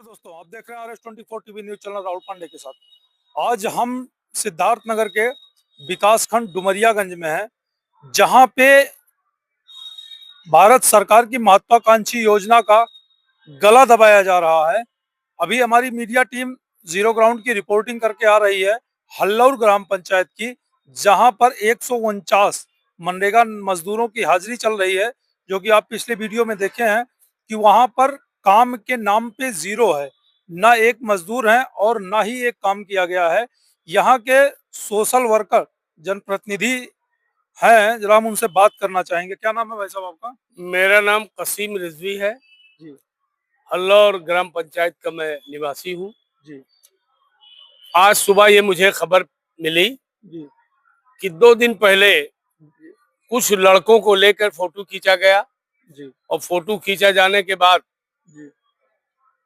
नमस्कार दोस्तों, आप देख रहे हैं RS24 TV news channel Rahul Pandey के साथ। आज हम सिद्धार्थ नगर के विकास खंड डुमरियागंज में हैं, जहां पे भारत सरकार की महत्वाकांक्षी योजना का गला दबाया जा रहा है। अभी हमारी मीडिया टीम जीरो ग्राउंड की रिपोर्टिंग करके आ रही है हल्लौर ग्राम पंचायत की, जहां पर 149 मनरेगा मजदूरों की हाजिरी चल रही है। जो कि आप पिछले वीडियो में देखे हैं कि वहां पर काम के नाम पे जीरो है, ना एक मजदूर है और ना ही एक काम किया गया है। यहाँ के सोशल वर्कर जनप्रतिनिधि हैं, जरा हम उनसे बात करना चाहेंगे। क्या नाम है भाई साहब आपका? मेरा नाम कसीम रिजवी है। जी हल्लौर ग्राम पंचायत का मैं निवासी हूँ। जी आज सुबह ये मुझे खबर मिली जी कि 2 दिन पहले कुछ लड़कों को लेकर फोटो खींचा गया जी और फोटो खींचा जाने के बाद जी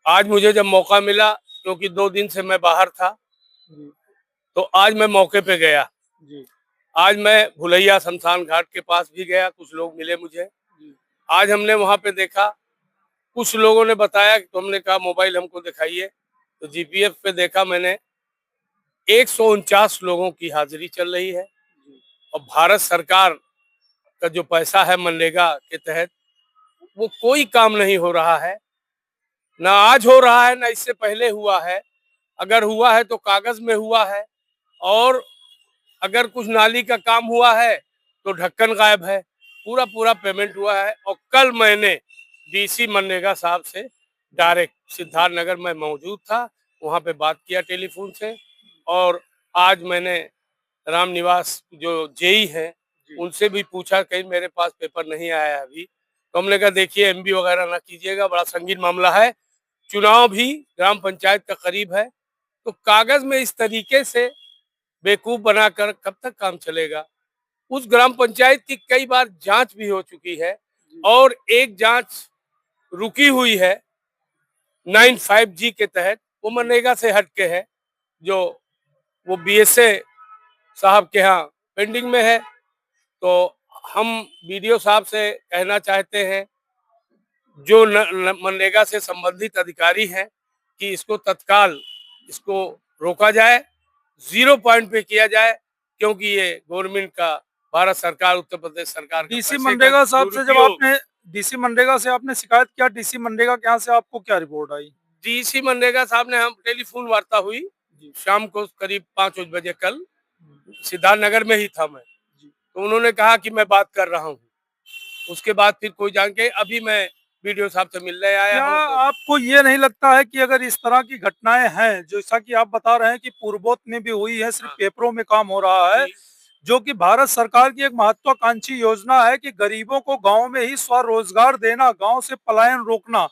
आज मुझे जब मौका मिला, क्योंकि 2 दिन से मैं बाहर था, जी तो आज मैं मौके पे गया। जी आज मैं भुलैया शमशान घाट के पास भी गया, कुछ लोग मिले मुझे। जी आज हमने वहां पे देखा, कुछ लोगों ने बताया, तो हमने कहा मोबाइल हमको दिखाइए, तो जीपीएस पे देखा मैंने 149 लोगों की हाजिरी चल रही है। और भारत सरकार का जो पैसा है मनरेगा के तहत, वो कोई काम नहीं हो रहा है। ना आज हो रहा है, ना इससे पहले हुआ है। अगर हुआ है तो कागज में हुआ है, और अगर कुछ नाली का काम हुआ है तो ढक्कन गायब है। पूरा पूरा पेमेंट हुआ है। और कल मैंने डीसी मनरेगा साहब से डायरेक्ट, सिद्धार्थ नगर में मौजूद था, वहां पे बात किया टेलीफोन से। और आज मैंने राम निवास जो जेई है उनसे भी पूछा, कहीं मेरे पास पेपर नहीं आया है अभी। तो हमने कहा देखिए, एमबी वगैरह ना कीजिएगा, बड़ा संगीन मामला है, चुनाव भी ग्राम पंचायत का करीब है, तो कागज में इस तरीके से बेवकूफ बनाकर कब तक काम चलेगा। उस ग्राम पंचायत की कई बार जांच भी हो चुकी है, और एक जांच रुकी हुई है 95G के तहत, वो मनरेगा से हटके है, जो वो बीएसए साहब के यहाँ पेंडिंग में है। तो हम बीडीओ साहब से कहना चाहते हैं, जो मनरेगा से संबंधित अधिकारी हैं, कि इसको तत्काल इसको रोका जाए, 0 पॉइंट पे किया जाए, क्योंकि ये गवर्नमेंट का, भारत सरकार, उत्तर प्रदेश सरकार का डीसी पैसे का मनरेगा साहब से जब दुरुपयोग। आपने डीसी मनरेगा से आपने शिकायत किया, डीसी मनरेगा के यहाँ से आपको क्या रिपोर्ट आई? डीसी मनरेगा साहब ने, हम टेलीफोन वार्ता हुई जी शाम को करीब 5 बजे कल, जी सिद्धार्थ नगर में ही था मैं। जी तो उन्होंने कहा कि मैं बात कर रहा हूँ। उसके बाद फिर कोई जान के, अभी मैं वीडियो साहब से मिलने आया क्या हूँ तो। आपको ये नहीं लगता है कि अगर इस तरह की घटनाएं हैं, जैसा कि आप बता रहे हैं कि पूर्वोत्त में भी हुई है, सिर्फ हाँ पेपरों में काम हो रहा है, जी। जो कि भारत सरकार की एक महत्वाकांक्षी योजना है कि गरीबों को गांव में ही स्वरोजगार देना, गांव से पलायन रोकना,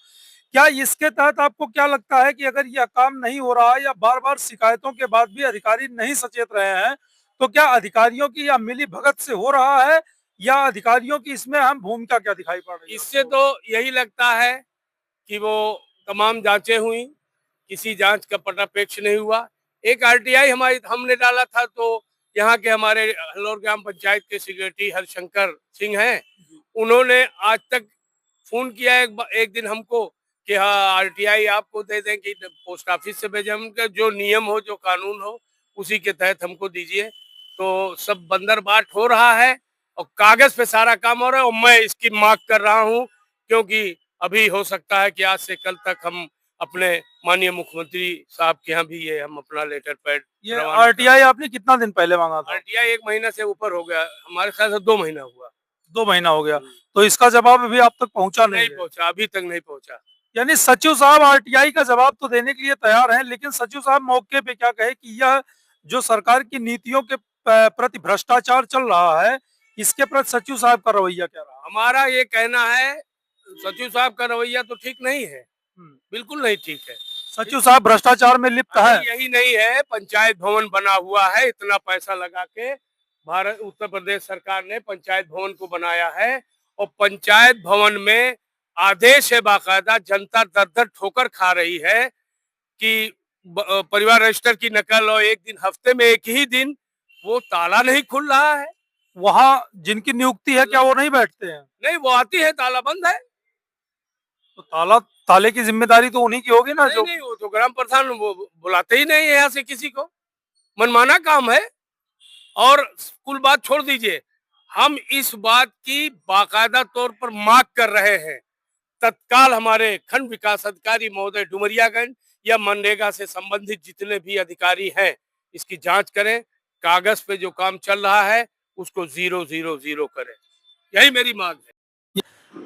क्या इसके तहत आपको क्या लगता है कि अगर यह काम नहीं हो रहा है या बार बार शिकायतों के बाद भी अधिकारी नहीं सचेत रहे हैं, तो क्या अधिकारियों की या मिली भगत से हो रहा है, या अधिकारियों की इसमें अहम भूमिका क्या दिखाई पड़ रही है इससे आपको? तो यही लगता है कि वो तमाम जांचें हुई, किसी जांच का पटापेक्ष नहीं हुआ। एक आरटीआई हमारी हमने डाला था, तो यहाँ के हमारे हल्लौर ग्राम पंचायत के सेक्रेटरी हरशंकर सिंह हैं, उन्होंने आज तक फोन किया एक दिन हमको कि हाँ आरटीआई आपको दे दें कि पोस्ट ऑफिस से भेजें। हम कहा, जो नियम हो, जो कानून हो, उसी के तहत हमको दीजिए। तो सब बंदर बाट हो रहा है, और कागज पे सारा काम हो रहा है, और मैं इसकी मांग कर रहा हूँ, क्योंकि अभी हो सकता है कि आज से कल तक हम अपने माननीय मुख्यमंत्री साहब के यहाँ भी ये हम अपना लेटर पैड ये रवाना कर। आरटीआई आपने कितना दिन पहले मांगा था? आरटीआई 1 महीना से ऊपर हो गया, हमारे ख्याल से 2 महीना हुआ। 2 महीना हो गया, तो इसका जवाब अभी आप तक पहुंचा नहीं नहीं है? पहुंचा, अभी तक नहीं पहुंचा। यानी सचिव साहब आरटीआई का जवाब तो देने के लिए तैयार हैं, लेकिन सचिव साहब मौके पे क्या कहे कि यह जो सरकार की नीतियों के प्रति भ्रष्टाचार चल रहा है, इसके प्रति सचिव साहब का रवैया क्या रहा? हमारा ये कहना है, सचिव साहब का रवैया तो ठीक नहीं है, हम्म, बिल्कुल नहीं ठीक है। सचिव साहब भ्रष्टाचार में लिप्त अरे है? यही नहीं है, पंचायत भवन बना हुआ है, इतना पैसा लगा के भारत उत्तर प्रदेश सरकार ने पंचायत भवन को बनाया है, और पंचायत भवन में आदेश है बाकायदा, जनता दर दर ठोकर खा रही है कि परिवार रजिस्टर की नकल, और एक दिन, हफ्ते में एक ही दिन वो ताला नहीं खुल रहा है। वहाँ जिनकी नियुक्ति है क्या वो नहीं बैठते हैं? नहीं, वो आती है, ताला बंद है। तो ताले की जिम्मेदारी तो उन्हीं की होगी ना, नहीं जो नहीं, वो तो ग्राम प्रधान वो बुलाते ही नहीं है यहाँ से किसी को, मनमाना काम है। और कुल बात छोड़ दीजिए, हम इस बात की बाकायदा तौर पर मांग कर रहे हैं, तत्काल हमारे खंड विकास अधिकारी महोदय डुमरियागंज या मनरेगा से संबंधित जितने भी अधिकारी हैं, इसकी जांच करें, कागज पे जो काम चल रहा है उसको 000 करें। यही मेरी मांग है।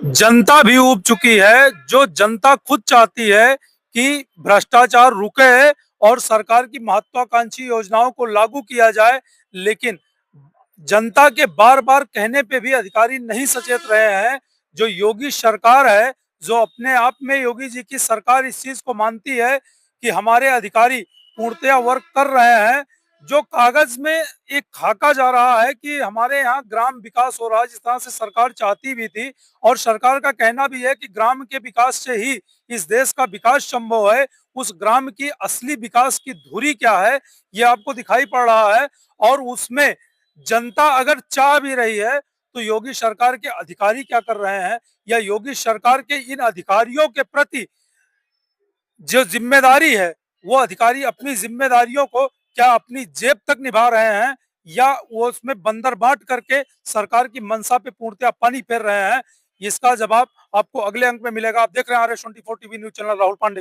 जनता भी ऊब चुकी है। जो जनता खुद चाहती है कि भ्रष्टाचार रुके और सरकार की महत्वाकांक्षी योजनाओं को लागू किया जाए, लेकिन जनता के बार बार कहने पे भी अधिकारी नहीं सचेत रहे हैं। जो योगी सरकार है, जो अपने आप में योगी जी की सरकार इस चीज को मानती है कि हमारे अधिकारी पूर्णतया वर्क कर रहे हैं, जो कागज में एक खाका जा रहा है कि हमारे यहाँ ग्राम विकास हो रहा है जिस तरह से सरकार चाहती भी थी, और सरकार का कहना भी है कि ग्राम के विकास से ही इस देश का विकास संभव है। उस ग्राम की असली विकास की धुरी क्या है, ये आपको दिखाई पड़ रहा है। और उसमें जनता अगर चाह भी रही है, तो योगी सरकार के अधिकारी क्या कर रहे हैं, या योगी सरकार के इन अधिकारियों के प्रति जो जिम्मेदारी है, वो अधिकारी अपनी जिम्मेदारियों को क्या अपनी जेब तक निभा रहे हैं, या वो उसमें बंदर बांट करके सरकार की मंशा पे पूर्णतया पानी फेर रहे हैं। इसका जवाब आपको अगले अंक में मिलेगा। आप देख रहे हैं RS 24 TV news channel, Rahul Pandey.